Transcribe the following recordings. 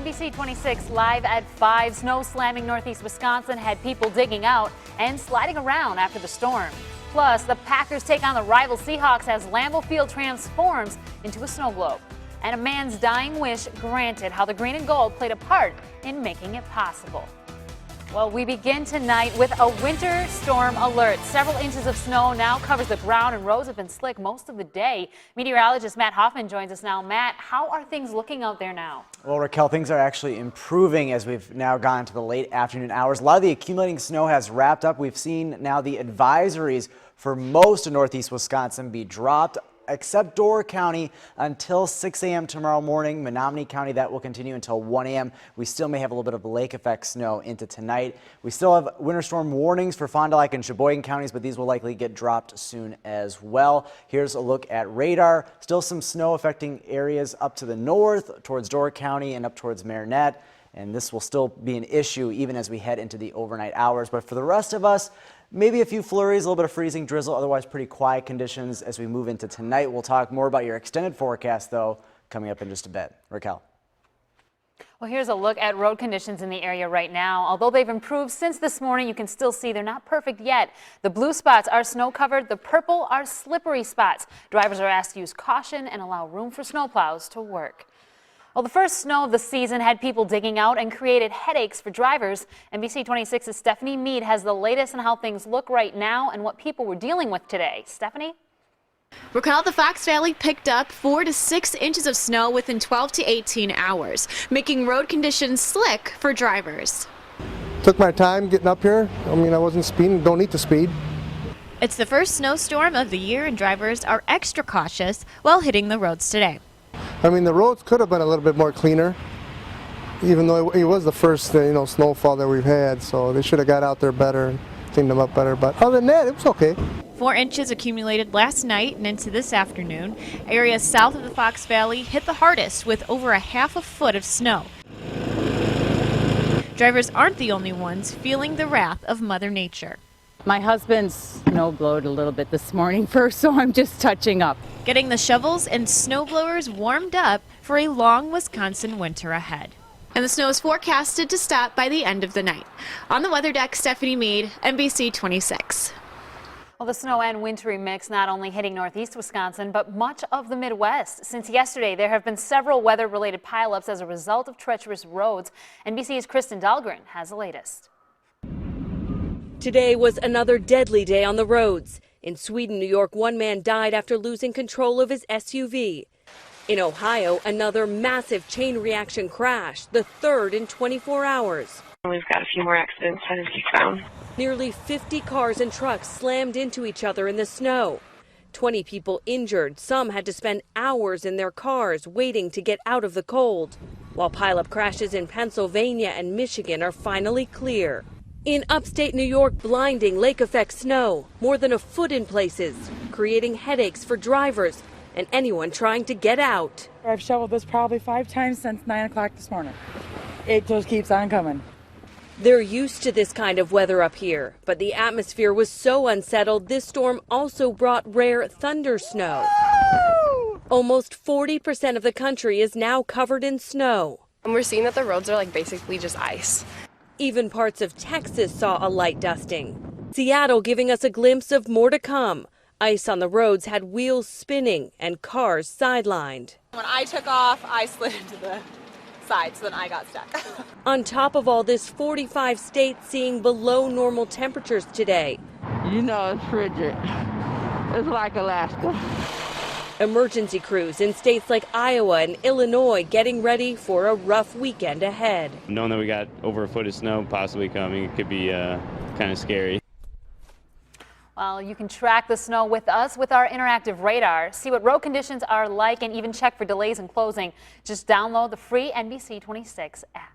NBC 26 live at 5. Snow slamming northeast Wisconsin had people digging out and sliding around after the storm. Plus, the Packers take on the rival Seahawks as Lambeau Field transforms into a snow globe. And a man's dying wish granted, how the green and gold played a part in making it possible. Well, we begin tonight with a winter storm alert. Several inches of snow now covers the ground and roads have been slick most of the day. Meteorologist Matt Hoffman joins us now. Matt, how are things looking out there now? Well, Raquel, things are actually improving as we've now gone to the late afternoon hours. A lot of the accumulating snow has wrapped up. We've seen now the advisories for most of northeast Wisconsin be dropped, except Door County until 6 a.m. tomorrow morning. Menominee County, that will continue until 1 a.m. We still may have a little bit of lake effect snow into tonight. We still have winter storm warnings for Fond du Lac and Sheboygan counties, but these will likely get dropped soon as well. Here's a look at radar. Still some snow affecting areas up to the north towards Door County and up towards Marinette. And this will still be an issue even as we head into the overnight hours. But for the rest of us, maybe a few flurries, a little bit of freezing drizzle, otherwise pretty quiet conditions as we move into tonight. We'll talk more about your extended forecast, though, coming up in just a bit. Raquel. Well, here's a look at road conditions in the area right now. Although they've improved since this morning, you can still see they're not perfect yet. The blue spots are snow covered. The purple are slippery spots. Drivers are asked to use caution and allow room for snowplows to work. Well, the first snow of the season had people digging out and created headaches for drivers. NBC 26's Stephanie Mead has the latest on how things look right now and what people were dealing with today. Stephanie? Raquel, the Fox Valley picked up 4 to 6 inches of snow within 12 to 18 hours, making road conditions slick for drivers. Took my time getting up here. I mean, I wasn't speeding, don't need to speed. It's the first snowstorm of the year and drivers are extra cautious while hitting the roads today. I mean, the roads could have been a little bit more cleaner, even though it was the first, snowfall that we've had. So they should have got out there better and cleaned them up better. But other than that, it was okay. 4 inches accumulated last night and into this afternoon. Areas south of the Fox Valley hit the hardest with over a half a foot of snow. Drivers aren't the only ones feeling the wrath of Mother Nature. My husband snowblowed a little bit this morning first, so I'm just touching up. Getting the shovels and snowblowers warmed up for a long Wisconsin winter ahead. And the snow is forecasted to stop by the end of the night. On the weather deck, Stephanie Mead, NBC 26. Well, the snow and wintry mix not only hitting northeast Wisconsin, but much of the Midwest. Since yesterday, there have been several weather-related pileups as a result of treacherous roads. NBC's Kristen Dahlgren has the latest. Today was another deadly day on the roads. In Sweden, New York, one man died after losing control of his SUV. In Ohio, another massive chain reaction crash, the third in 24 hours. We've got a few more accidents headed eastbound. Nearly 50 cars and trucks slammed into each other in the snow. 20 people injured. Some had to spend hours in their cars waiting to get out of the cold, while pileup crashes in Pennsylvania and Michigan are finally clear. In upstate New York, blinding lake effect snow, more than a foot in places, creating headaches for drivers and anyone trying to get out. I've shoveled this probably 5 times since 9 o'clock this morning. It just keeps on coming. They're used to this kind of weather up here, but the atmosphere was so unsettled, this storm also brought rare thunder snow. Almost 40% of the country is now covered in snow. And we're seeing that the roads are basically just ice. Even parts of Texas saw a light dusting. Seattle giving us a glimpse of more to come. Ice on the roads had wheels spinning and cars sidelined. When I took off, I slid into the side, so then I got stuck. On top of all this, 45 states seeing below normal temperatures today. You know it's frigid. It's like Alaska. Emergency crews in states like Iowa and Illinois getting ready for a rough weekend ahead. Knowing that we got over a foot of snow possibly coming, it could be kind of scary. Well, you can track the snow with us with our interactive radar. See what road conditions are like and even check for delays in closing. Just download the free NBC 26 app.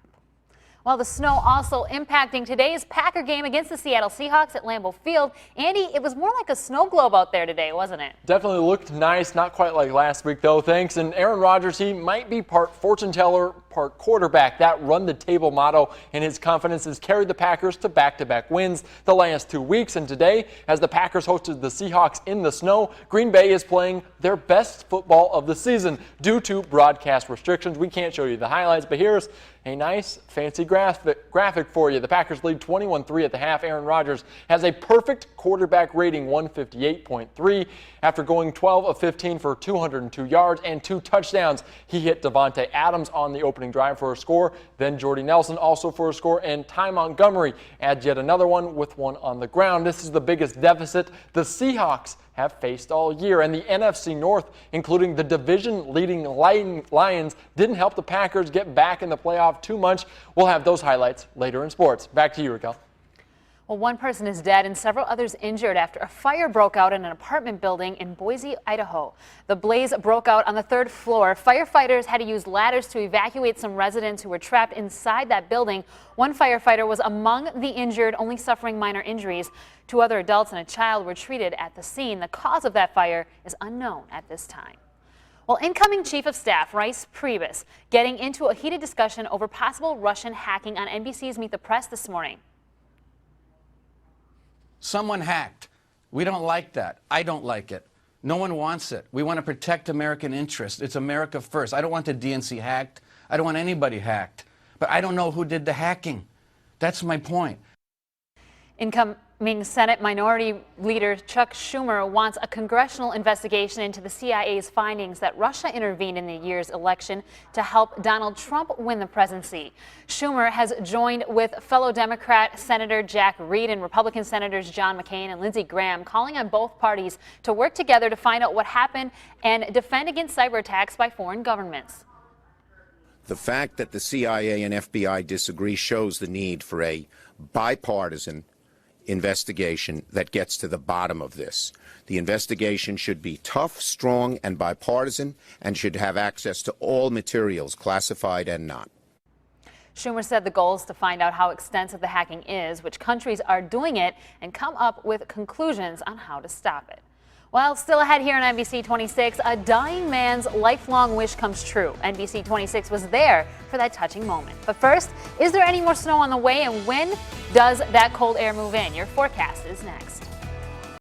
Well, the snow also impacting today's Packer game against the Seattle Seahawks at Lambeau Field. Andy, it was more like a snow globe out there today, wasn't it? Definitely looked nice, not quite like last week though, thanks. And Aaron Rodgers, he might be part fortune teller, Park quarterback. That run-the-table motto and his confidence has carried the Packers to back-to-back wins the last 2 weeks. And today, as the Packers hosted the Seahawks in the snow, Green Bay is playing their best football of the season due to broadcast restrictions. We can't show you the highlights, but here's a nice fancy graphic for you. The Packers lead 21-3 at the half. Aaron Rodgers has a perfect quarterback rating, 158.3. After going 12 of 15 for 202 yards and 2 touchdowns, he hit Davante Adams on the opening drive for a score, then Jordy Nelson also for a score, and Ty Montgomery adds yet another one with one on the ground. This is the biggest deficit the Seahawks have faced all year, and the NFC North, including the division-leading Lions, didn't help the Packers get back in the playoff too much. We'll have those highlights later in sports. Back to you, Raquel. Well, one person is dead and several others injured after a fire broke out in an apartment building in Boise, Idaho. The blaze broke out on the 3rd floor. Firefighters had to use ladders to evacuate some residents who were trapped inside that building. One firefighter was among the injured, only suffering minor injuries. 2 other adults and a child were treated at the scene. The cause of that fire is unknown at this time. Well, incoming Chief of Staff Reince Priebus getting into a heated discussion over possible Russian hacking on NBC's Meet the Press this morning. Someone hacked. We don't like that. I don't like it. No one wants it. We want to protect American interests. It's America first. I don't want the DNC hacked. I don't want anybody hacked. But I don't know who did the hacking. That's my point. Incoming Senate Minority Leader Chuck Schumer wants a congressional investigation into the CIA's findings that Russia intervened in the year's election to help Donald Trump win the presidency. Schumer has joined with fellow Democrat Senator Jack Reed and Republican Senators John McCain and Lindsey Graham, calling on both parties to work together to find out what happened and defend against cyber attacks by foreign governments. The fact that the CIA and FBI disagree shows the need for a bipartisan investigation that gets to the bottom of this. The investigation should be tough, strong, and bipartisan, and should have access to all materials, classified and not. Schumer said the goal is to find out how extensive the hacking is, which countries are doing it, and come up with conclusions on how to stop it. Well, still ahead here on NBC 26, a dying man's lifelong wish comes true. NBC 26 was there for that touching moment. But first, is there any more snow on the way, and when does that cold air move in? Your forecast is next.